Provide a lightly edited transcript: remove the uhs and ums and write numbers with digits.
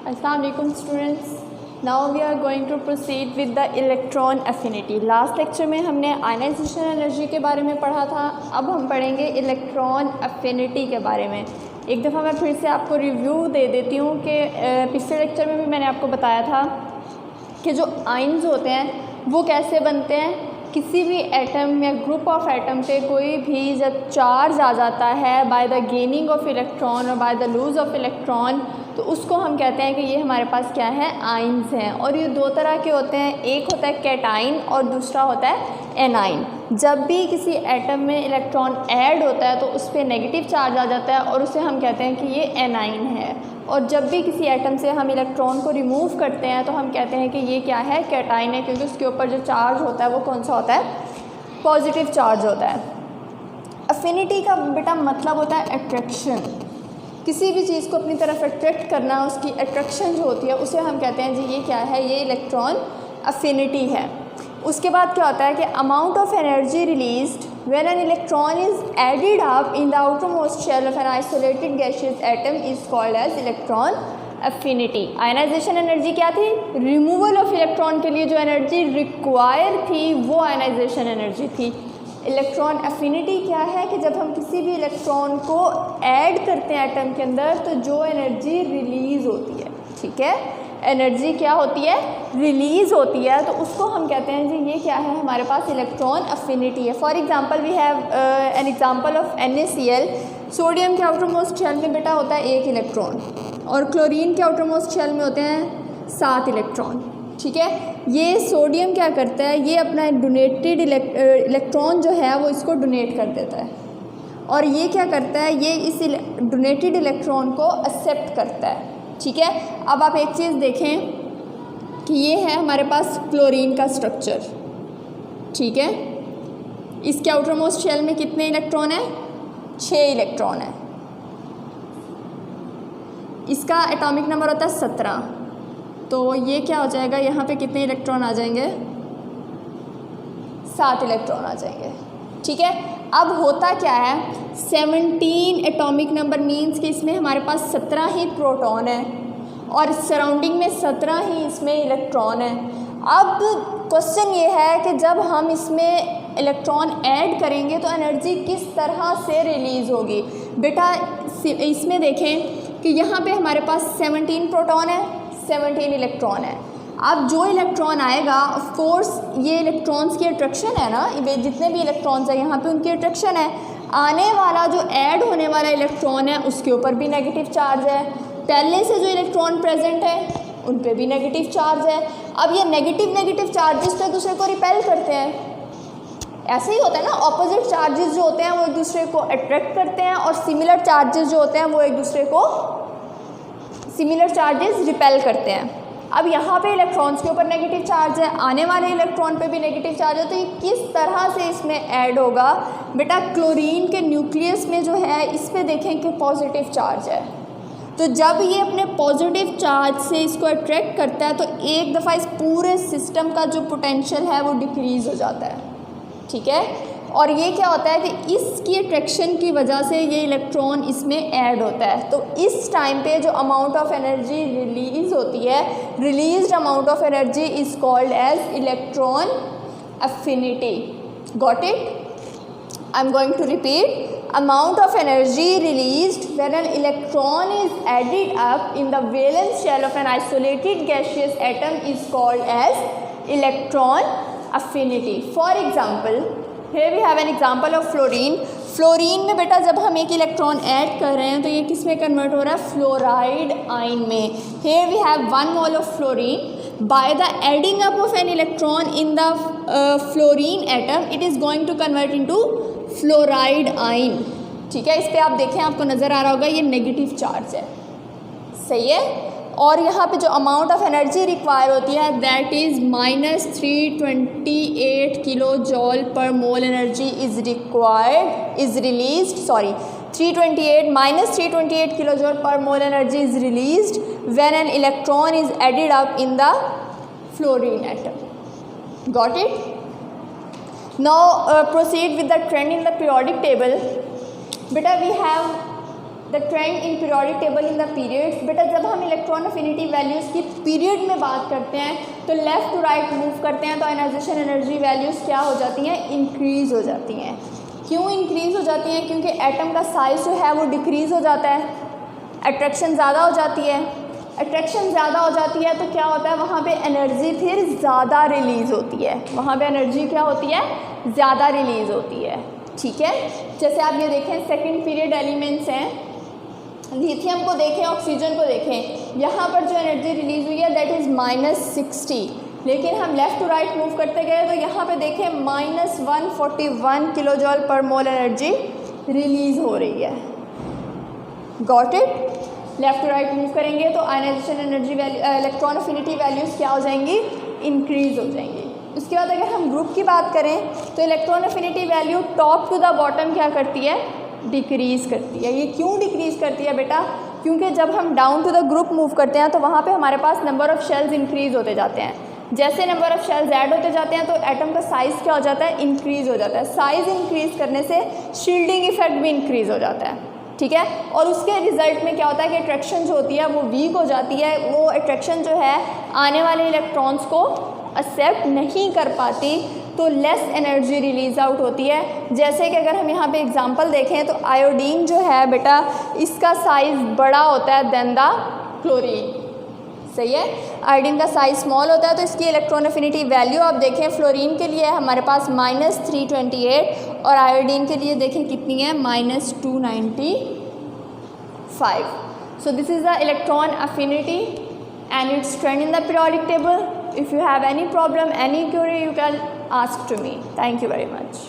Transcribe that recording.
Assalamualaikum students. Now we are going to proceed with the electron affinity. Last lecture में हमने ionization energy के बारे में पढ़ा था. अब हम पढ़ेंगे इलेक्ट्रॉन अफिनिटी के बारे में. एक दफ़ा मैं फिर से आपको रिव्यू दे देती हूँ कि पिछले लेक्चर में भी मैंने आपको बताया था कि जो आयन्स होते हैं वो कैसे बनते हैं. किसी भी एटम या ग्रुप ऑफ एटम पे कोई भी जब चार्ज आ जाता है by the gaining of electron और by the loose of electron, तो उसको हम कहते हैं कि ये हमारे पास क्या है, आयन्स हैं. और ये दो तरह के होते हैं, एक होता है कैटाइन और दूसरा होता है एनाइन. जब भी किसी एटम में इलेक्ट्रॉन ऐड होता है तो उस पर नेगेटिव चार्ज आ जाता है और उसे हम कहते हैं कि ये एनाइन है. और जब भी किसी एटम से हम इलेक्ट्रॉन को रिमूव करते हैं तो हम कहते हैं कि ये क्या है, कैटाइन है, क्योंकि उसके ऊपर जो चार्ज होता है वो कौन सा होता है, पॉजिटिव चार्ज होता है. अफिनिटी का बेटा मतलब होता है अट्रैक्शन. किसी भी चीज़ को अपनी तरफ अट्रैक्ट करना, उसकी अट्रैक्शन जो होती है उसे हम कहते हैं जी ये क्या है, ये इलेक्ट्रॉन अफिनिटी है. उसके बाद क्या होता है कि amount of energy released when an electron is added up in the outermost shell of an isolated gaseous atom is called as electron affinity. Ionisation energy क्या थी, रिमूवल ऑफ इलेक्ट्रॉन के लिए जो एनर्जी रिक्वायर थी वो ionization energy थी. Electron affinity क्या है कि जब हम किसी भी इलेक्ट्रॉन को ऐड करते हैं एटम के अंदर तो जो एनर्जी रिलीज़ होती है, ठीक है, एनर्जी क्या होती है, रिलीज़ होती है, तो उसको हम कहते हैं जी ये क्या है, हमारे पास इलेक्ट्रॉन अफिनिटी है. For example we have an example of NaCl. Sodium के आउटर मोस्ट शेल में बेटा होता है 1 इलेक्ट्रॉन और क्लोरीन के आउटर मोस्ट शेल में होते हैं 7 इलेक्ट्रॉन. ठीक है, ये सोडियम क्या करता है, ये अपना डोनेटेड इलेक्ट्रॉन जो है वो इसको डोनेट कर देता है और ये क्या करता है, ये इस डोनेटेड इलेक्ट्रॉन को एक्सेप्ट करता है. ठीक है, अब आप एक चीज़ देखें कि ये है हमारे पास क्लोरीन का स्ट्रक्चर. ठीक है, इसके आउटर मोस्ट शेल में कितने इलेक्ट्रॉन है, 6 इलेक्ट्रॉन है. इसका एटॉमिक नंबर होता है 17. तो ये क्या हो जाएगा, यहाँ पे कितने इलेक्ट्रॉन आ जाएंगे, 7 इलेक्ट्रॉन आ जाएंगे. ठीक है, अब होता क्या है, 17 एटॉमिक नंबर मीन्स कि इसमें हमारे पास 17 ही प्रोटॉन है और सराउंडिंग में 17 ही इसमें इलेक्ट्रॉन है. अब क्वेश्चन ये है कि जब हम इसमें इलेक्ट्रॉन ऐड करेंगे तो एनर्जी किस तरह से रिलीज़ होगी. बेटा इसमें देखें कि यहाँ पे हमारे पास 17 प्रोटॉन है, 17 इलेक्ट्रॉन है. अब जो इलेक्ट्रॉन आएगा, ऑफ कोर्स ये इलेक्ट्रॉन्स की अट्रैक्शन है ना, जितने भी इलेक्ट्रॉन्स हैं यहाँ पे उनकी अट्रैक्शन है. आने वाला जो ऐड होने वाला इलेक्ट्रॉन है उसके ऊपर भी नेगेटिव चार्ज है. पहले से जो इलेक्ट्रॉन प्रेजेंट है उन पे भी नेगेटिव चार्ज है. अब ये नेगेटिव चार्जेस तो एक दूसरे को रिपेल करते हैं. ऐसे ही होता है ना, ऑपोजिट चार्जेस जो होते हैं वो एक दूसरे को अट्रैक्ट करते हैं और सिमिलर चार्जेस जो होते हैं वो एक दूसरे को सिमिलर चार्जेस रिपेल करते हैं. अब यहाँ पे इलेक्ट्रॉन्स के ऊपर नेगेटिव चार्ज है, आने वाले इलेक्ट्रॉन पे भी नेगेटिव चार्ज है, तो ये किस तरह से इसमें ऐड होगा. बेटा क्लोरीन के न्यूक्लियस में जो है इस पे देखें कि पॉजिटिव चार्ज है, तो जब ये अपने पॉजिटिव चार्ज से इसको अट्रैक्ट करता है तो एक दफ़ा इस पूरे सिस्टम का जो पोटेंशियल है वो डिक्रीज़ हो जाता है. ठीक है, और ये क्या होता है कि इसकी अट्रैक्शन की वजह से ये इलेक्ट्रॉन इसमें ऐड होता है. तो इस टाइम पे जो अमाउंट ऑफ एनर्जी रिलीज़ होती है, released amount of energy is called as electron affinity. Got it? I am going to repeat. Amount of energy released when an electron is added up in the valence shell of an isolated gaseous atom is called as electron affinity. For example, here we have an example of fluorine. Fluorine में बेटा जब हम एक electron add कर रहे हैं तो ये किस में कन्वर्ट हो रहा है, फ्लोराइड आयन में. Here we have 1 mole of fluorine. By the adding up of an electron in the fluorine atom, it is going to convert into fluoride ion. ठीक है, इस पे आप देखें, आपको नज़र आ रहा होगा ये नेगेटिव चार्ज है. सही है, और यहाँ पे जो अमाउंट ऑफ एनर्जी रिक्वायर होती है that is -328 kilo joule per mole energy is required, is released, sorry 328 kilo joule per mole energy is released when an electron is added up in the fluorine atom. Got it? Now proceed with the trend in the periodic table. Beta, we have the trend in periodic table in the periods. बेटा जब हम electron affinity values की period में बात करते हैं तो left to right move करते हैं तो आयनाइजेशन एनर्जी वैल्यूज़ क्या हो जाती हैं, इंक्रीज़ हो जाती हैं। क्यों इंक्रीज़ हो जाती हैं? क्योंकि एटम का साइज़ जो है वो डिक्रीज़ हो जाता है, अट्रैक्शन ज़्यादा हो जाती है। अट्रैक्शन ज़्यादा हो जाती है तो क्या होता है, वहाँ पे एनर्जी फिर ज़्यादा रिलीज़ होती है, वहाँ पे एनर्जी क्या होती है, ज़्यादा रिलीज़ होती है। ठीक है, जैसे आप ये देखें सेकंड पीरियड एलिमेंट्स हैं, लिथियम को देखें, ऑक्सीजन को देखें, यहाँ पर जो एनर्जी रिलीज़ हुई है दैट इज़ -60, लेकिन हम लेफ़्ट टू राइट मूव करते गए तो यहाँ पे देखें -141 kilo joule per mole energy release हो रही है। Got it? Left to right move करेंगे तो ionisation energy value, electron affinity values क्या हो जाएंगी, इंक्रीज़ हो जाएंगी। उसके बाद अगर हम ग्रुप की बात करें तो electron affinity value top to the bottom क्या करती है, डिक्रीज़ करती है। ये क्यों डिक्रीज़ करती है बेटा? क्योंकि जब हम down to the group move करते हैं तो वहाँ पे हमारे पास नंबर ऑफ़ शेल्स इंक्रीज़ होते जाते हैं। जैसे नंबर ऑफ़ शेल्स ऐड होते जाते हैं तो एटम का साइज़ क्या हो जाता है, इंक्रीज़ हो जाता है। साइज़ इंक्रीज़ करने से शील्डिंग इफेक्ट भी इंक्रीज़ हो जाता है। ठीक है, और उसके रिज़ल्ट में क्या होता है कि अट्रैक्शन जो होती है वो वीक हो जाती है। वो अट्रैक्शन जो है आने वाले इलेक्ट्रॉन्स को एक्सेप्ट नहीं कर पाती, तो लेस एनर्जी रिलीज़ आउट होती है। जैसे कि अगर हम यहाँ पे एग्जांपल देखें तो आयोडीन जो है बेटा, इसका साइज़ बड़ा होता है देन द क्लोरीन। सही है, आयोडीन का साइज़ स्मॉल होता है तो इसकी इलेक्ट्रॉन अफिनिटी वैल्यू आप देखें, फ्लोरीन के लिए हमारे पास -328 और आयोडीन के लिए देखें कितनी है, -295। So this is the electron affinity and its trend in the periodic table. If you have any problem, any query, you can ask to me. Thank you very much.